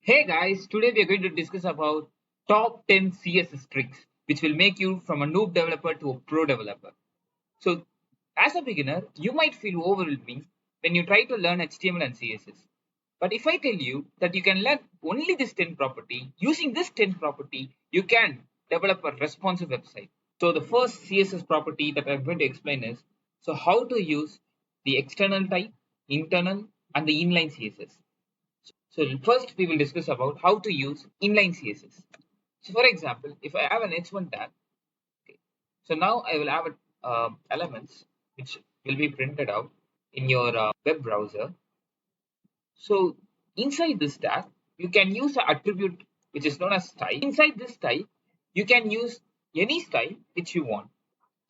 Hey guys, today we are going to discuss about top 10 CSS tricks which will make you from a noob developer to a pro developer. So, as a beginner, you might feel overwhelming when you try to learn HTML and CSS. But if I tell you that you can learn only this 10 property, using this 10 property, you can develop a responsive website. So, the first CSS property that I'm going to explain is how to use the external type, internal, and the inline CSS. So first we will discuss about how to use inline CSS. So for example, if I have an H1 tag, okay, so now I will have elements which will be printed out in your web browser. So inside this tag, you can use an attribute which is known as style. Inside this style, you can use any style which you want.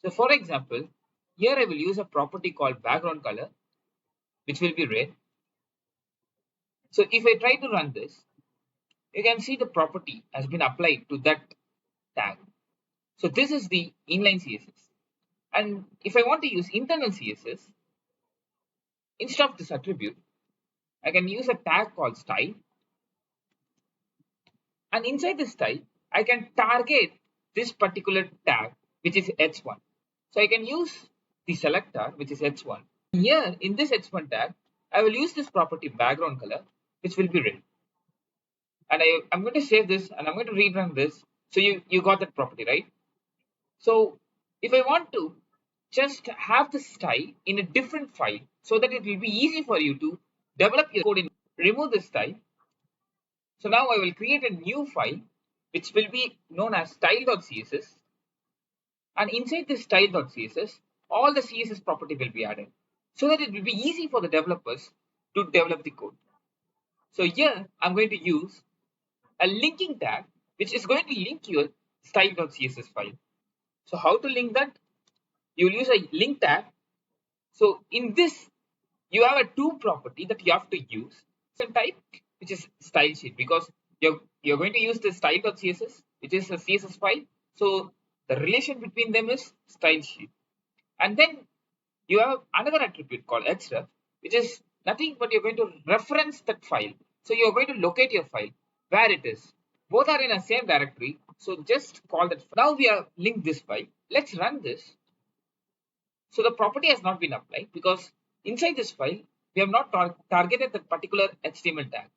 So for example, here I will use a property called background color, which will be red. So if I try to run this, you can see the property has been applied to that tag. So this is the inline CSS. And if I want to use internal CSS, instead of this attribute, I can use a tag called style. And inside this style, I can target this particular tag, which is H1. So I can use the selector, which is H1. Here in this H1 tag, I will use this property background color, which will be red. And I'm going to save this and I'm going to rerun this. So you got that property, right? So if I want to just have the style in a different file so that it will be easy for you to develop your code in, remove this style. So now I will create a new file which will be known as style.css, and inside this style.css all the CSS property will be added so that it will be easy for the developers to develop the code. So here I'm going to use a linking tag which is going to link your style.css file. So how to link that? You will use a link tag. So in this, you have a two property that you have to use. Some type which is style sheet, because you're going to use the style.css, which is a CSS file. So the relation between them is style sheet. And then you have another attribute called href, which is nothing but you're going to reference that file. So you're going to locate your file where it is. Both are in the same directory. So just call that. Now we have linked this file. Let's run this. So the property has not been applied because inside this file, we have not targeted that particular HTML tag.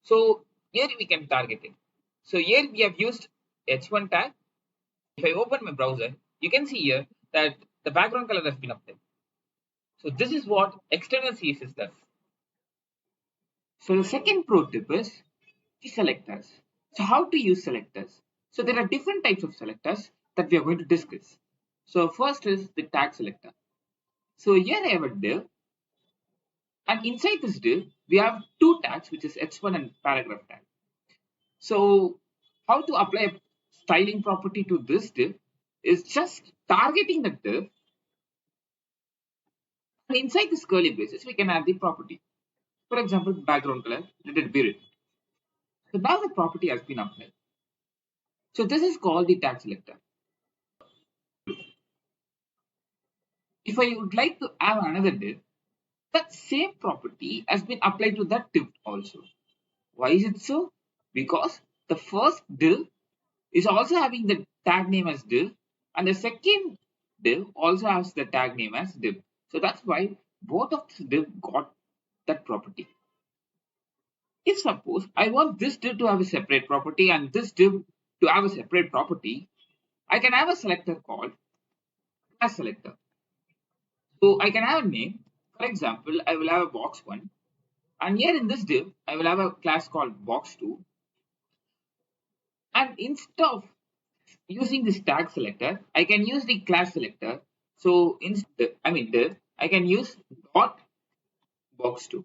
So here we can target it. So here we have used h1 tag. If I open my browser, you can see here that the background color has been applied. So this is what external CSS does. So the second pro tip is the selectors. So how to use selectors? So there are different types of selectors that we are going to discuss. So first is the tag selector. So here I have a div, and inside this div we have two tags, which is h1 and paragraph tag. So how to apply a styling property to this div is just targeting the div, and inside this curly braces we can add the property. For example, background color, let it be red. So now the property has been applied. So this is called the tag selector. If I would like to add another div, that same property has been applied to that div also. Why is it so? Because the first div is also having the tag name as div, and the second div also has the tag name as div. So that's why both of the div got that property. If suppose I want this div to have a separate property and this div to have a separate property, I can have a selector called class selector. So I can have a name. For example, I will have a box1, and here in this div I will have a class called box2, and instead of using this tag selector, I can use the class selector. So instead, div, I can use dot box2.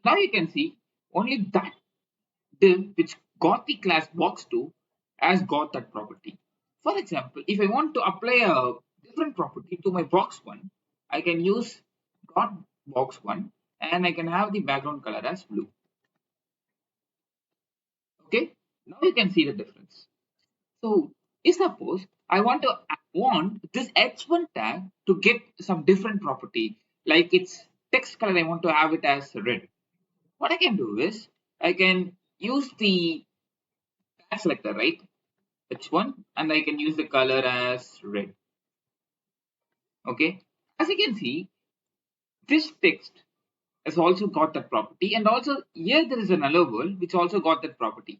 Now you can see only that div which got the class box2 has got that property. For example, if I want to apply a different property to my box1, I can use dot box1 and I can have the background color as blue. Okay, now you can see the difference. So if suppose I want this h1 tag to get some different property, like its text color, I want to have it as red. What I can do is I can use the tag selector, right? H1, and I can use the color as red. Okay. As you can see, this text has also got that property, and also here there is an hello world which also got that property.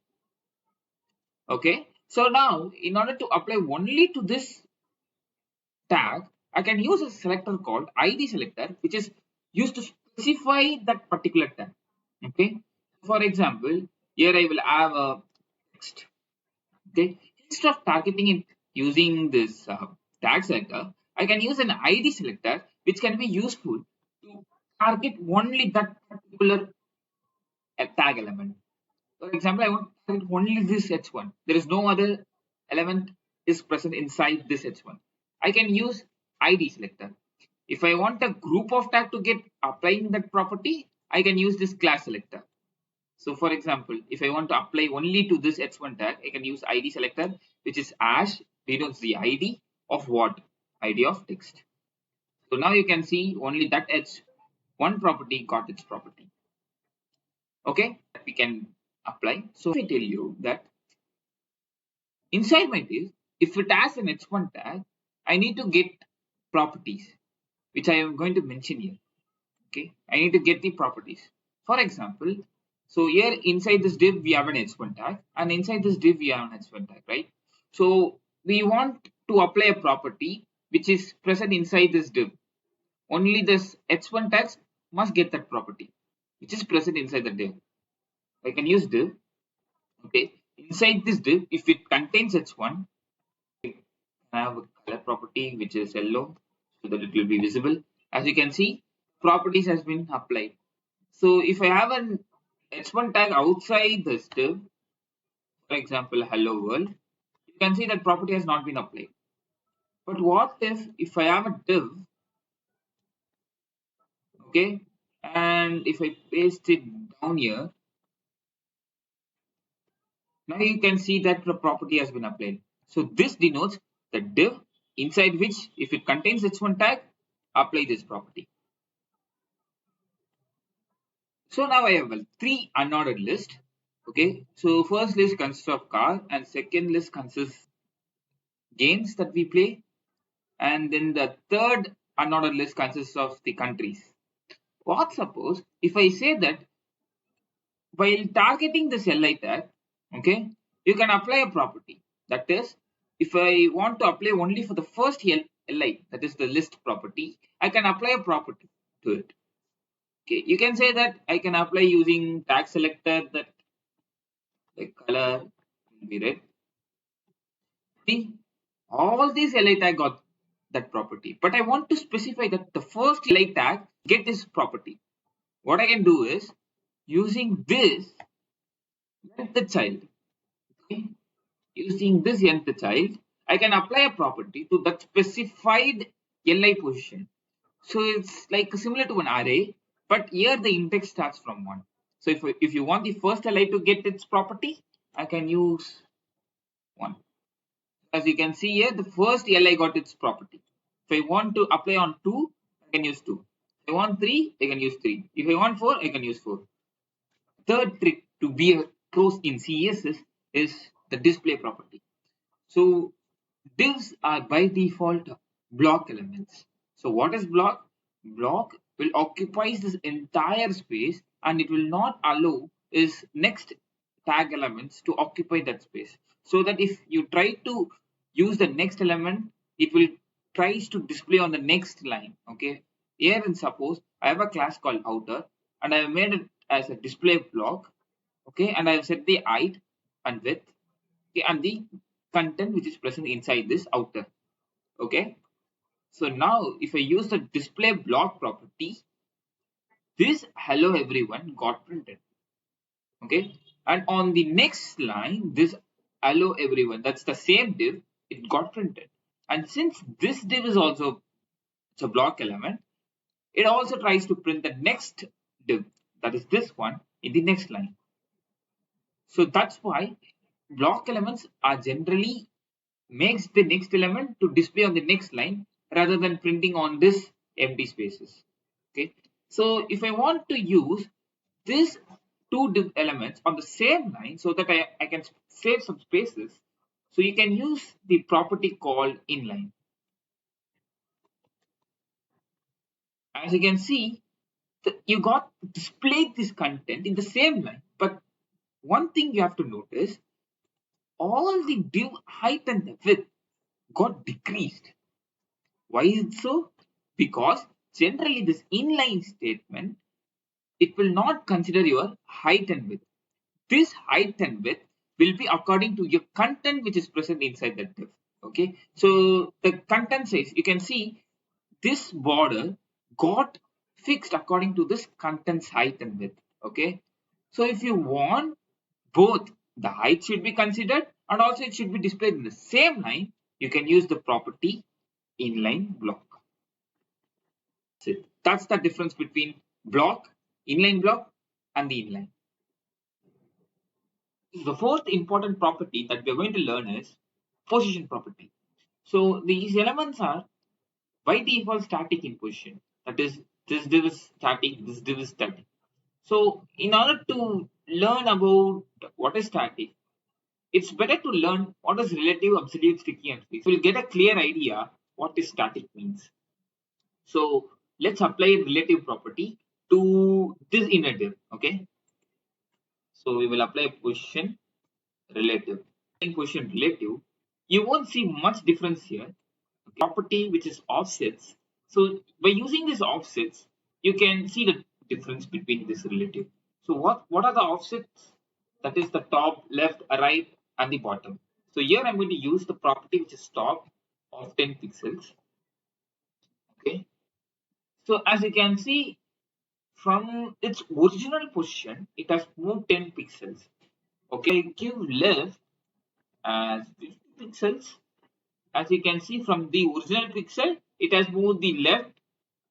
Okay. So now, in order to apply only to this tag, I can use a selector called ID selector, which is used to specify that particular tag. Okay. For example, here I will have a text. Okay. Instead of targeting it using this tag selector, I can use an ID selector, which can be useful to target only that particular tag element. For example, I want to target only this h1. There is no other element is present inside this h1. I can use ID selector. If I want a group of tag to get applying that property, I can use this class selector. So for example, if I want to apply only to this h1 tag, I can use ID selector, which is hash denotes the ID of what? ID of text. So now you can see only that h1 property got its property. Okay, we can apply. So if I tell you that inside my div, if it has an h1 tag, I need to get properties, which I am going to mention here. Okay, I need to get the properties. For example, so here inside this div we have an h1 tag, and inside this div we have an h1 tag, right? So we want to apply a property which is present inside this div. Only this h1 tags must get that property, which is present inside the div. I can use div. Okay, inside this div, if it contains h1, I have a color property which is yellow, so that it will be visible. As you can see, properties has been applied. So if I have an h1 tag outside this div, for example, hello world, you can see that property has not been applied. But what if I have a div, okay, and if I paste it down here, now you can see that the property has been applied. So this denotes the div inside which, if it contains h1 tag, apply this property. So now I have a three unordered list. Okay, so first list consists of car, and second list consists games that we play, and then the third unordered list consists of the countries. What suppose if I say that while targeting this li tag, okay, you can apply a property. That is, if I want to apply only for the first li, that is the list property, I can apply a property to it. Okay, you can say that I can apply using tag selector that the color will be red. See, all these li tag got that property, but I want to specify that the first li tag get this property. What I can do is using this nth child. Okay, using this nth child, I can apply a property to that specified li position. So it's like similar to an array, but here the index starts from 1. So if you want the first li to get its property, I can use 1. As you can see here, the first li got its property. If I want to apply on 2, I can use 2. If I want 3, I can use 3. If I want 4, I can use 4. Third trick to be a pros in CSS is the display property. So divs are by default block elements. So what is block? Block will occupy this entire space, and it will not allow its next tag elements to occupy that space. So that if you try to use the next element, it will tries to display on the next line. Okay. Here and suppose I have a class called outer, and I have made it as a display block. Okay, and I have set the height and width, okay, and the content which is present inside this outer. Okay, so now if I use the display block property, this hello everyone got printed. Okay, and on the next line, this hello everyone, that's the same div, it got printed. And since this div is also it's a block element, it also tries to print the next div, that is this one, in the next line. So that's why block elements are generally makes the next element to display on the next line rather than printing on this empty spaces. Okay, so if I want to use this two div elements on the same line so that I can save some spaces. So you can use the property called inline. As you can see, you got displayed this content in the same line, but one thing you have to notice, all the div height and the width got decreased. Why is it so? Because generally this inline statement, it will not consider your height and width. This height and width will be according to your content which is present inside that div. Okay, so the content says, you can see this border got fixed according to this content's height and width. Okay, so if you want both, the height should be considered and also it should be displayed in the same line, you can use the property inline block. That's the difference between inline block and the inline. The fourth important property that we are going to learn is position property. So these elements are by default static in position. That is, this div is static, this div is static. So in order to learn about what is static, it's better to learn what is relative, absolute, sticky, and fixed. We'll get a clear idea what is static means. So let's apply relative property to this inner div. Okay. So we will apply position relative. In position relative, you won't see much difference here. Okay. Property which is offsets. So by using these offsets, you can see the difference between this relative. So what are the offsets? That is the top, left, right, and the bottom. So here I'm going to use the property which is top of 10 pixels. Okay. So as you can see, from its original position, it has moved 10 pixels. Okay, give left as 50 pixels. As you can see from the original pixel, it has moved the left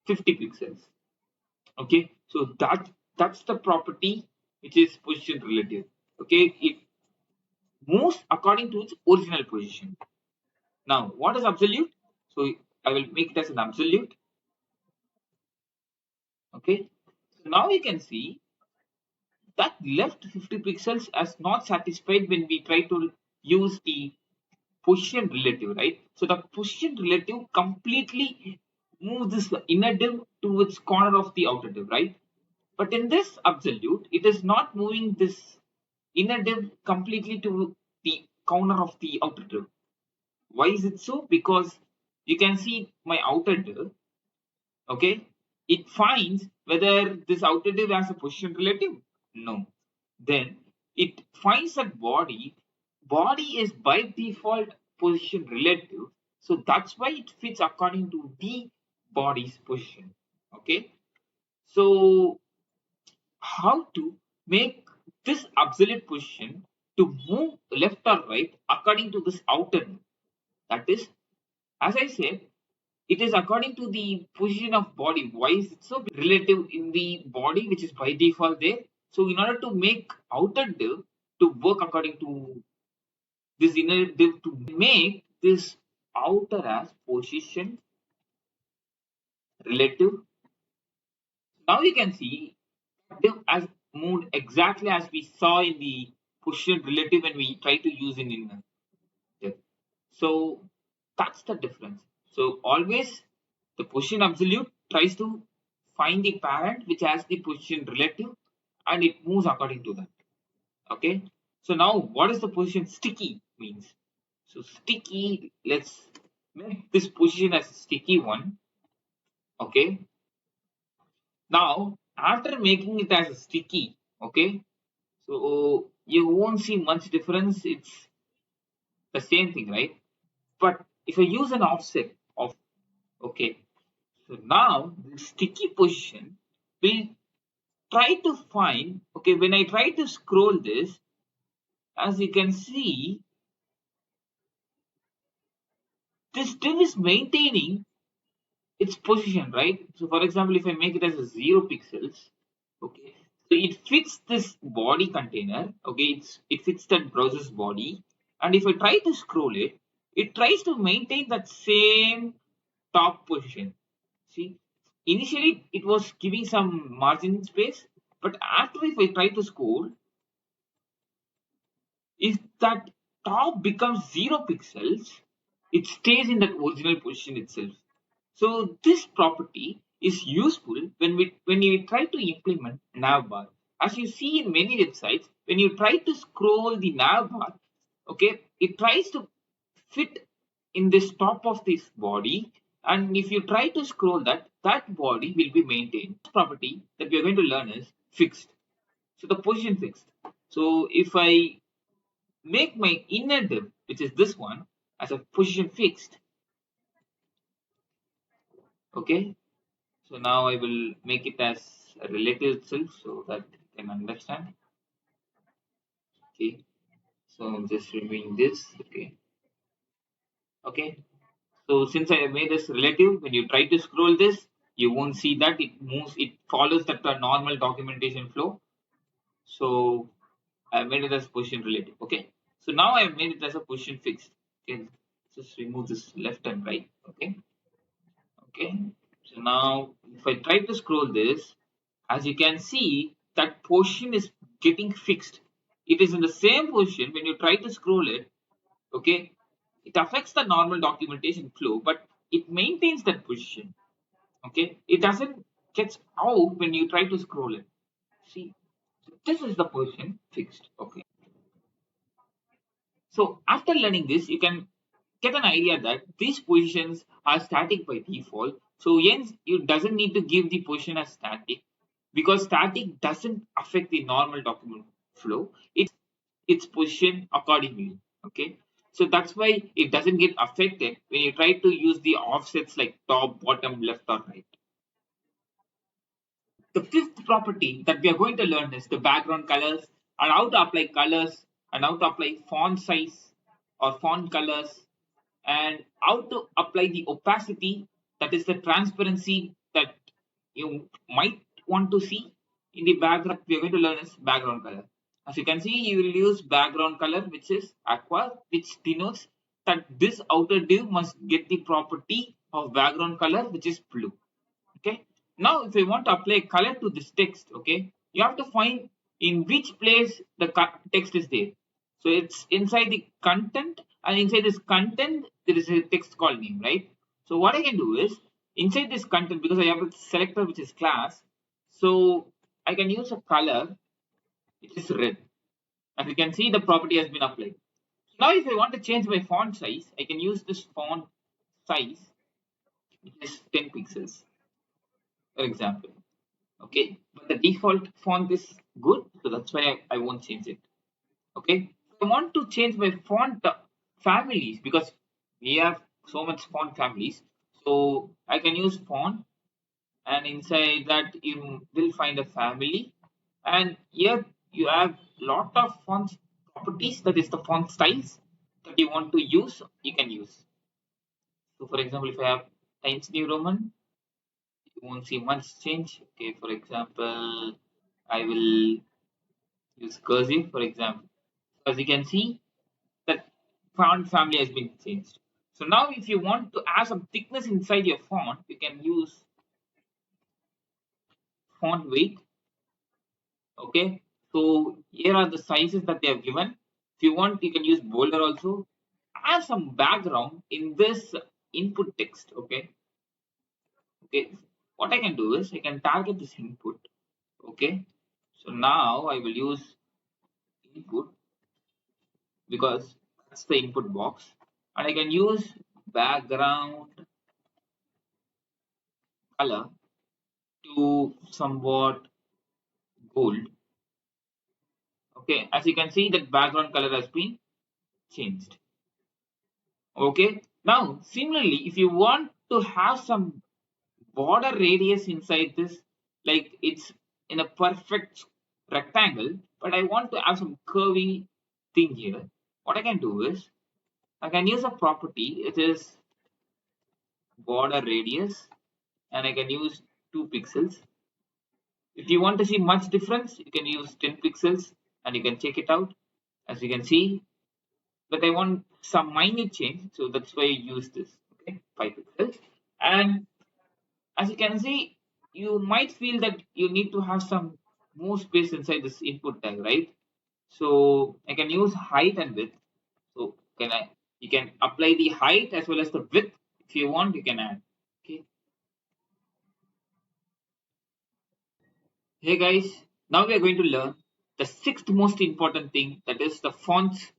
50 pixels. Okay, so that's the property which is position relative. Okay, it moves according to its original position. Now, what is absolute? So I will make it as an absolute. Okay, so now you can see that left 50 pixels as not satisfied when we try to use the position relative, right? So the position relative completely moves this inner div to its corner of the outer div, right? But in this absolute, it is not moving this inner div completely to the corner of the outer div. Why is it so? Because you can see my outer div, okay? It finds whether this outer div has a position relative. No. Then it finds that body is by default position relative, so that's why it fits according to the body's position. Okay, so how to make this absolute position to move left or right according to this outer div? That is, as I said, it is according to the position of body. Why is it so? Relative in the body which is by default there. So in order to make outer div to work according to this inner div, to make this outer as position relative, now you can see div as moved exactly as we saw in the position relative when we try to use in inner div. So that's the difference. So always the position absolute tries to find the parent which has the position relative and it moves according to that. Okay. So now what is the position sticky means? So sticky, let's make this position as a sticky one. Okay. Now after making it as a sticky, okay, so you won't see much difference. It's the same thing, right? But if I use an offset of, okay, so now the sticky position will try to find, okay, when I try to scroll this, as you can see, this div is maintaining its position, right? So for example, if I make it as a 0 pixels, okay, so it fits this body container, okay, it fits that browser's body, and if I try to scroll it, it tries to maintain that same top position. See, initially it was giving some margin space, But after if I try to scroll, if that top becomes 0 pixels, it stays in that original position itself. So this property is useful when you try to implement navbar. As you see in many websites, when you try to scroll the navbar, okay, it tries to fit in this top of this body, and if you try to scroll that body will be maintained. This property that we are going to learn is fixed. So the position fixed. So if I make my inner div, which is this one, as a position fixed, okay. So now I will make it as a relative itself so that you can understand. Okay. So I'm just removing this. Okay. Okay. So since I have made this relative, when you try to scroll this, you won't see that it moves. It follows that normal documentation flow. So I made it as position relative. Okay. So now I have made it as a position fixed. Okay. Just remove this left and right. Okay. Okay. So now if I try to scroll this, as you can see, that position is getting fixed. It is in the same position when you try to scroll it. Okay. It affects the normal documentation flow, but it maintains that position. Okay. It doesn't get out when you try to scroll it. See, so this is the position fixed. Okay. So after learning this, you can get an idea that these positions are static by default. So hence, you doesn't need to give the position as static because static doesn't affect the normal document flow. It's positioned accordingly. Okay. So that's why it doesn't get affected when you try to use the offsets like top, bottom, left, or right. The fifth property that we are going to learn is the background colors and how to apply colors and how to apply font size or font colors and how to apply the opacity, that is the transparency that you might want to see in the background. We are going to learn is background color. As you can see, you will use background color which is aqua, which denotes that this outer div must get the property of background color which is blue. Okay. Now if I want to apply color to this text, okay, you have to find in which place the text is there. So it's inside the content, and inside this content there is a text called name, right? So what I can do is inside this content, because I have a selector which is class, so I can use a color which is red. As you can see, the property has been applied. Now if I want to change my font size, I can use this font size which is 10 pixels, for example. Okay, but the default font is good, so that's why I won't change it. Okay, I want to change my font families because we have so much font families, so I can use font, and inside that you will find a family, and here you have lot of font properties, that is the font styles that you want to use, you can use. So for example, if I have Times New Roman, you won't see much change. Okay, for example, I will use cursive, for example. As you can see, that font family has been changed. So now if you want to add some thickness inside your font, you can use font weight. Okay. So here are the sizes that they have given. If you want, you can use bolder also. Add some background in this input text. Okay. Okay. What I can do is I can target this input. Okay. So now I will use input because that's the input box, and I can use background color to somewhat gold. Okay, as you can see, that background color has been changed. Okay, now similarly, if you want to have some border radius inside this, like it's in a perfect rectangle, but I want to have some curvy thing here, what I can do is I can use a property, it is border radius, and I can use 2 pixels. If you want to see much difference, you can use 10 pixels and you can check it out. As you can see, but I want some minute change, so that's why I use this. Okay, 5 pixels. And as you can see, you might feel that you need to have some more space inside this input tag, right? So I can use height and width. So you can apply the height as well as the width. If you want, you can add. Okay. Hey guys, now we are going to learn the sixth most important thing, that is the fonts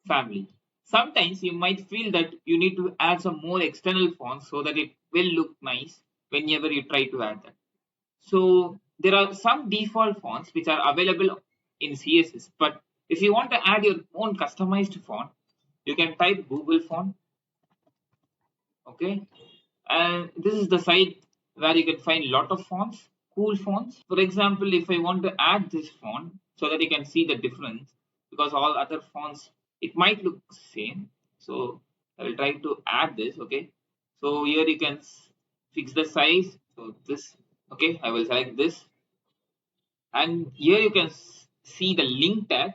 family. Sometimes you might feel that you need to add some more external fonts so that it will look nice whenever you try to add that. So there are some default fonts which are available in CSS, but if you want to add your own customized font, you can type Google font. Okay, and this is the site where you can find lot of fonts, cool fonts. For example, if I want to add this font so that you can see the difference, because all other fonts it might look same, so I will try to add this. Okay, so here you can fix the size. So this, okay, I will select this, and here you can see the link tag.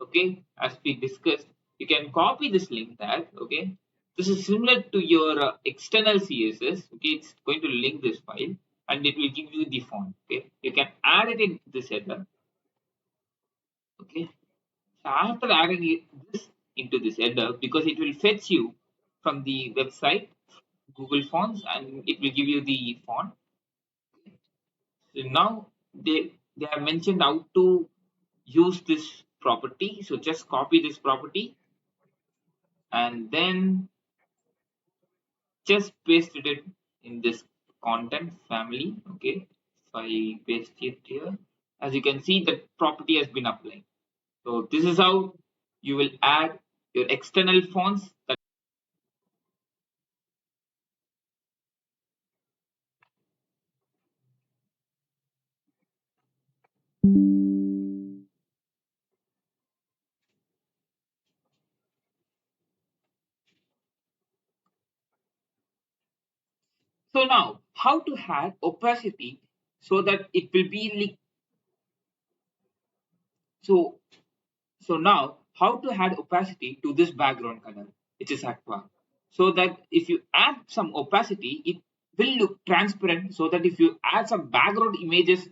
Okay, as we discussed, you can copy this link tag. Okay, this is similar to your external CSS. Okay, it's going to link this file and it will give you the font. Okay, you can add it in this header. Okay, so after adding this into this header, because it will fetch you from the website Google Fonts and it will give you the font. So now they have mentioned how to use this property. So just copy this property and then just pasted it in this content family. Okay, if I paste it here, as you can see, the property has been applied. So this is how you will add your external fonts. So now how to add opacity so that it will be like, so now how to add opacity to this background color, which is aqua, so that if you add some opacity, it will look transparent, so that if you add some background images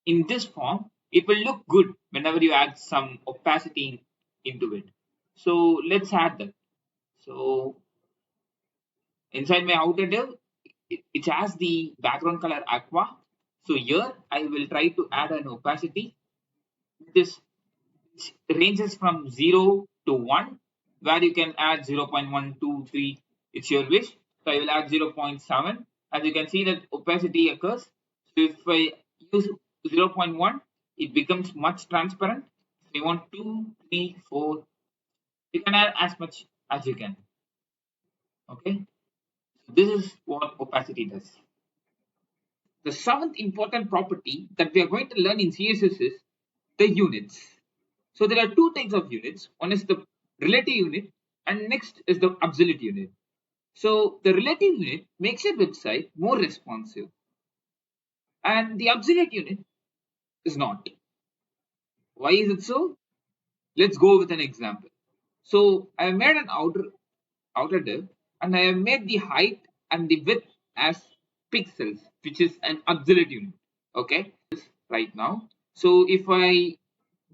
in this form, it will look good whenever you add some opacity into it. So let's add that. So inside my outer div, it has the background color aqua. So here I will try to add an opacity. This ranges from 0 to 1, where you can add 0.1, 2, 3, it's your wish. So I will add 0.7. As you can see that opacity occurs. So if I use 0.1, it becomes much transparent. If you want 2, 3, 4, you can add as much as you can. Okay, so this is what opacity does. The seventh important property that we are going to learn in CSS is the units. So there are two types of units. One is the relative unit and next is the absolute unit. So the relative unit makes your website more responsive and the absolute unit is not. Why is it so? Let's go with an example. So I have made an outer div and I have made the height and the width as pixels, which is an absolute unit. Okay, right now. So if I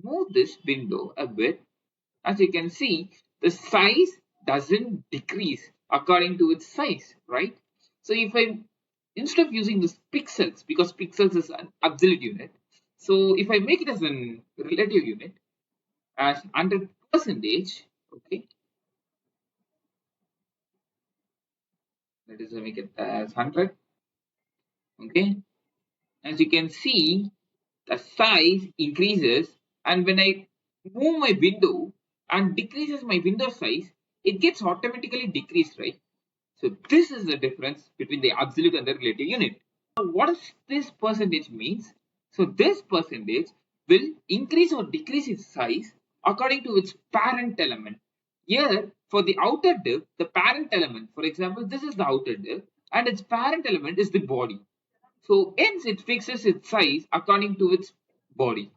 move this window a bit, as you can see, the size doesn't decrease according to its size, right? So if I, instead of using this pixels, because pixels is an absolute unit, so if I make it as a relative unit as 100 percentage, okay, that is, I make it as 100, okay, as you can see, the size increases, and when I move my window and decreases my window size, it gets automatically decreased, right? So this is the difference between the absolute and the relative unit. Now, what does this percentage means? So this percentage will increase or decrease its size according to its parent element. Here, for the outer div, the parent element, for example, this is the outer div, and its parent element is the body. So hence it fixes its size according to its body.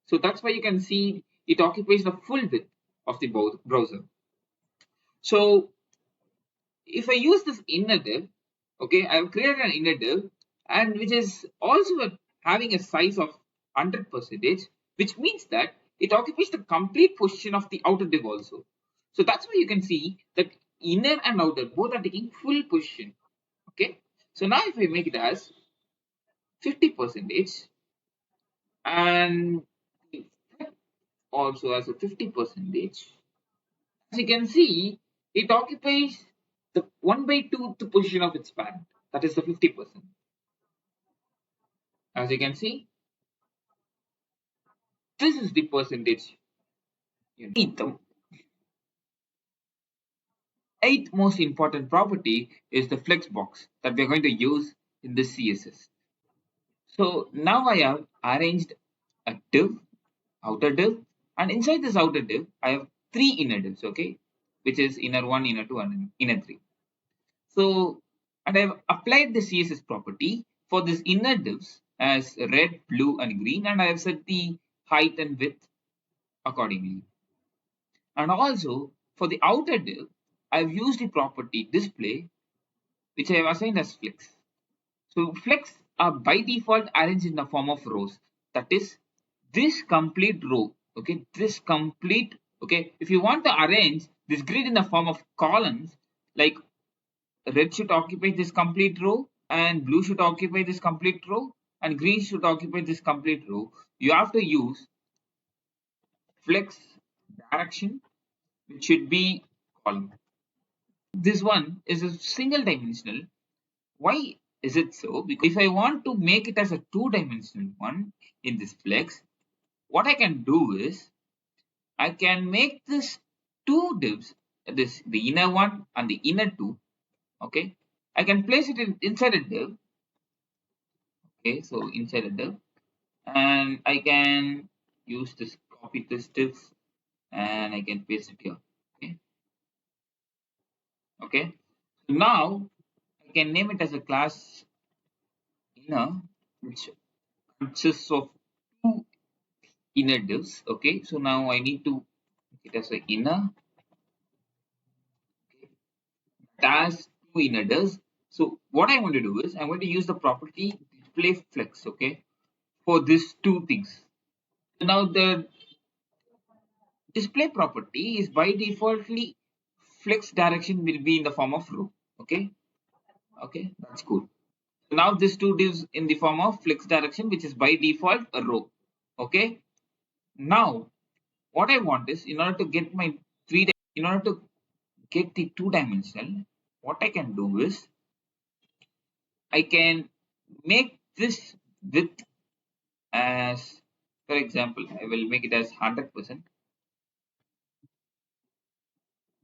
So that's why you can see it occupies the full width of the browser. So if I use this inner div, okay, I have created an inner div and which is also having a size of 100%, which means that it occupies the complete position of the outer div also. So that's why you can see that inner and outer both are taking full position. Okay. So now if I make it as 50% and also as a 50%, as you can see, it occupies the 1 by 2 position of its parent. That is the 50%. As you can see, this is the percentage. The eighth most important property is the flexbox that we're going to use in this CSS. So now I have arranged a div, outer div, and inside this outer div, I have three inner divs, okay, which is inner 1, inner 2, and inner 3. So, and I've applied the CSS property for this inner divs as red, blue, and green, and I have set the height and width accordingly. And also for the outer div, I've used the property display, which I have assigned as flex. So flex are by default arranged in the form of rows. That is this complete row. Okay, this complete. Okay, if you want to arrange this grid in the form of columns, like red should occupy this complete row, and blue should occupy this complete row, and green should occupy this complete row, you have to use flex direction, which should be column. This one is a single dimensional. Why is it so? Because if I want to make it as a two-dimensional one in this flex, what I can do is I can make this two divs, this the inner one and the inner two. Okay, I can place it inside a div. Okay, so inside a div, and I can use this copy this div and I can paste it here. Okay, okay. So now I can name it as a class inner, which consists of two inner divs. Okay, so now I need to make it as a inner as two inner divs. So what I want to do is I'm going to use the property display flex. Okay, for these two things. So now the display property is by defaultly flex direction will be in the form of row. Okay, okay, that's cool. So now this two divs in the form of flex direction, which is by default a row. Okay, now what I want is in order to get my in order to get the two-dimensional, what I can do is I can make this width as, for example, I will make it as 100%.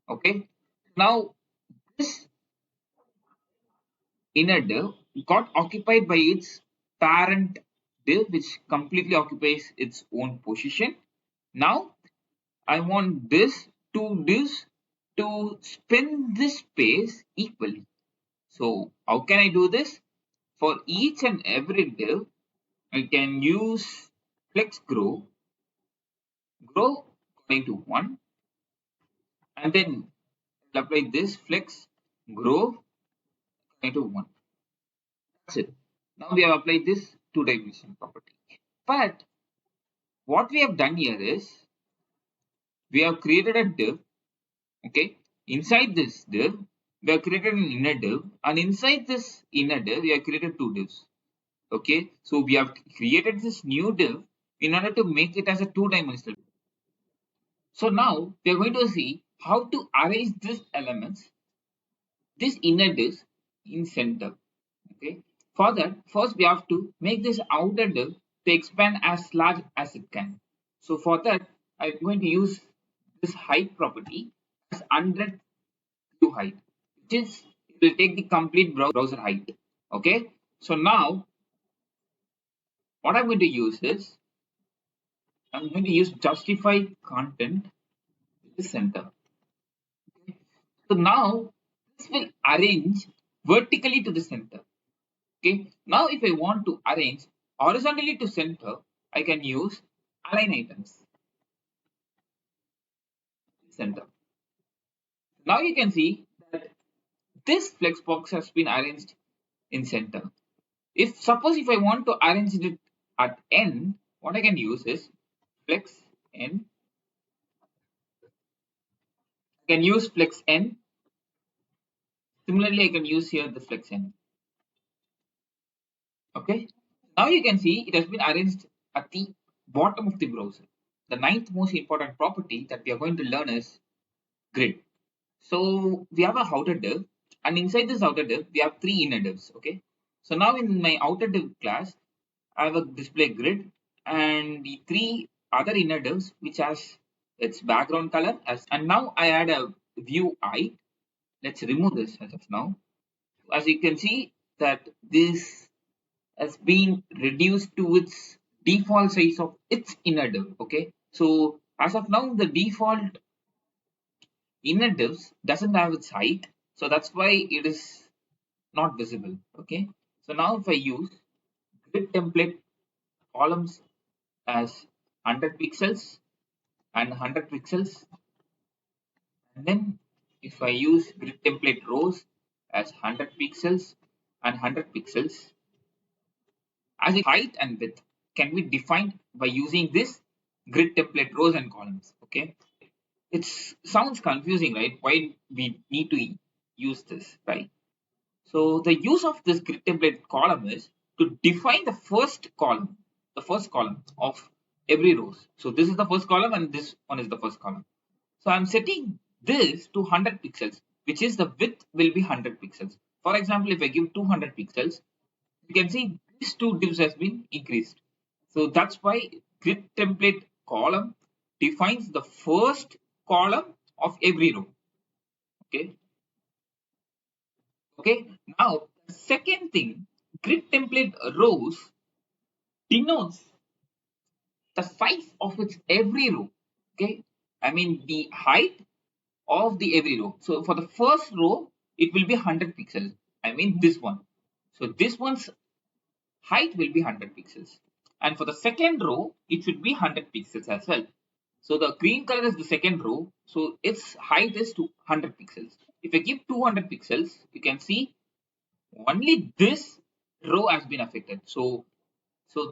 Okay, now this inner div got occupied by its parent div, which completely occupies its own position. Now I want this two divs to spin this space equally. So how can I do this? For each and every div, I can use flex grow according to 1, and then apply this flex grow according to 1. That's it. Now we have applied this two-dimensional property. But what we have done here is we have created a div. Okay, inside this div, we have created an inner div, and inside this inner div, we have created two divs. Okay, so we have created this new div in order to make it as a two-dimensional. So now we are going to see how to arrange these elements, this inner div in center. Okay, for that, first we have to make this outer div to expand as large as it can. So for that, I'm going to use this height property as 100 to height, which is it will take the complete browser height. Okay, so now what I'm going to use is I'm going to use justify content in the center. Okay. So now this will arrange vertically to the center. Okay, now if I want to arrange horizontally to center, I can use align items center. Now you can see that this flex box has been arranged in center. If suppose if I want to arrange it at end, what I can use is flex n. I can use flex n. Similarly, I can use here the flex n. Okay. Now you can see it has been arranged at the bottom of the browser. The ninth most important property that we are going to learn is grid. So we have a outer div, and inside this outer div, we have three inner divs. Okay. So now in my outer div class, I have a display grid and the three other inner divs which has its background color as, and now I add a view I. Let's remove this as of now. As you can see that this has been reduced to its default size of its inner div. Okay. So as of now, the default inner divs doesn't have its height. So that's why it is not visible. Okay. So now if I use grid template columns as 100 pixels and 100 pixels, and then if I use grid template rows as 100 pixels and 100 pixels, as its height and width can be defined by using this grid template rows and columns. Okay, it sounds confusing, right? Why we need to use this, right? So the use of this grid template column is to define the first column of every row. So this is the first column and this one is the first column. So I'm setting this to 100 pixels, which is the width will be 100 pixels. For example, if I give 200 pixels, you can see these two divs has been increased. So that's why grid template column defines the first column of every row. Okay. Okay. Now, the second thing, grid template rows denotes the size of its every row. Okay. I mean the height of the every row. So for the first row, it will be 100 pixels. I mean this one. So this one's height will be 100 pixels. And for the second row, it should be 100 pixels as well. So the green color is the second row. So its height is 200 pixels. If I give 200 pixels, you can see only this row has been affected. So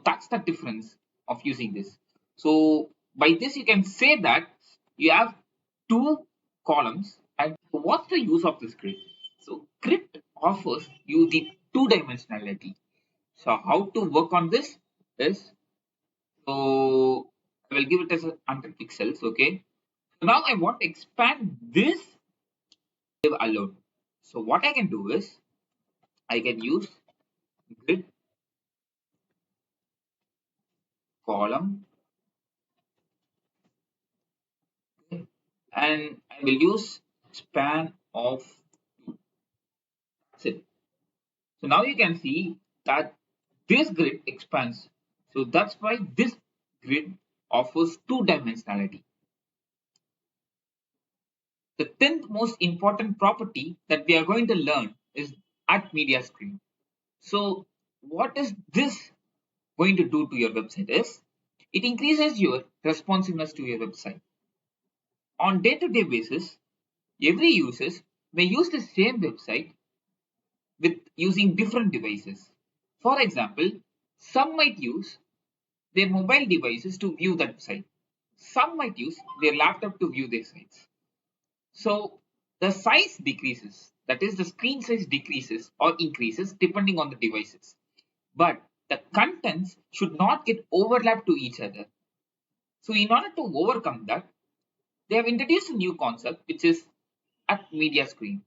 that's the difference of using this. So by this you can say that you have two columns. And what's the use of this grid? So grid offers you the two dimensionality. So how to work on this is, so I will give it as 100 pixels. Okay. So now I want to expand this div alone. So what I can do is I can use grid column, okay, and I will use span of 2. That's it. So now you can see that this grid expands. So that's why this grid offers two dimensionality. The 10th most important property that we are going to learn is at media screen. So what is this going to do to your website is it increases your responsiveness to your website. On day-to-day basis, every user may use the same website with using different devices. For example, some might use their mobile devices to view that site. Some might use their laptop to view their sites. So the size decreases, that is the screen size decreases or increases depending on the devices. But the contents should not get overlapped to each other. So in order to overcome that, they have introduced a new concept which is at media screen.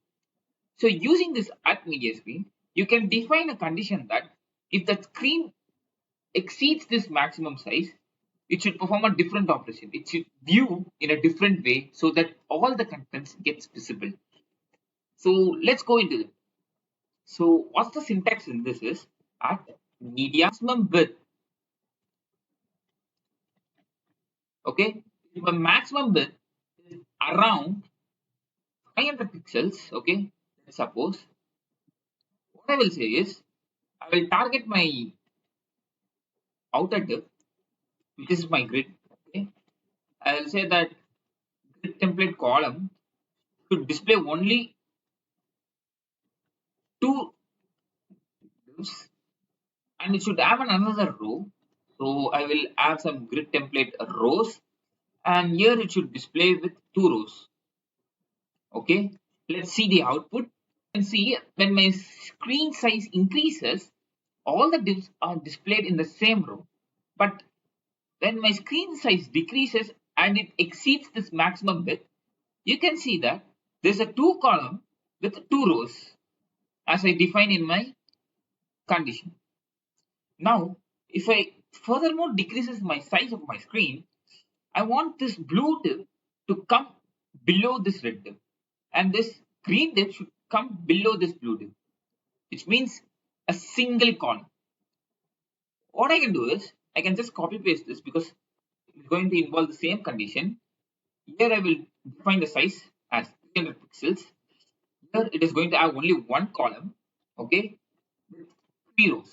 So using this at media screen, you can define a condition that if the screen exceeds this maximum size, it should perform a different operation. It should view in a different way so that all the contents gets visible. So let's go into it. So what's the syntax in this is at media maximum width. Okay, if a maximum width is around 500 pixels, okay, suppose what I will say is I will target my outer div, which is my grid. Okay, I will say that grid template column should display only two divs and it should have another row So I will add some grid template rows, and here it should display with 2 rows. Okay, let's see the output. You can see when my screen size increases, all the divs are displayed in the same row. But when my screen size decreases and it exceeds this maximum width, you can see that there's a 2 column with 2 rows as I define in my condition. Now, if I furthermore decreases my size of my screen, I want this blue div to come below this red div, and this green div should come below this blue div, which means a single column. What I can do is I can just copy paste this because it's going to involve the same condition. Here I will define the size as 300 pixels. Here it is going to have only one column, okay, with 3 rows.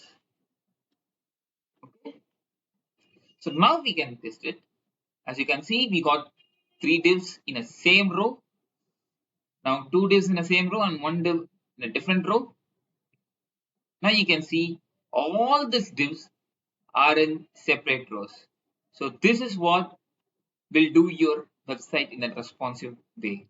Okay. So now we can test it. As you can see, we got 3 divs in a same row. Now 2 divs in a same row and 1 div in a different row. Now you can see all these divs are in separate rows. So this is what will do your website in a responsive way.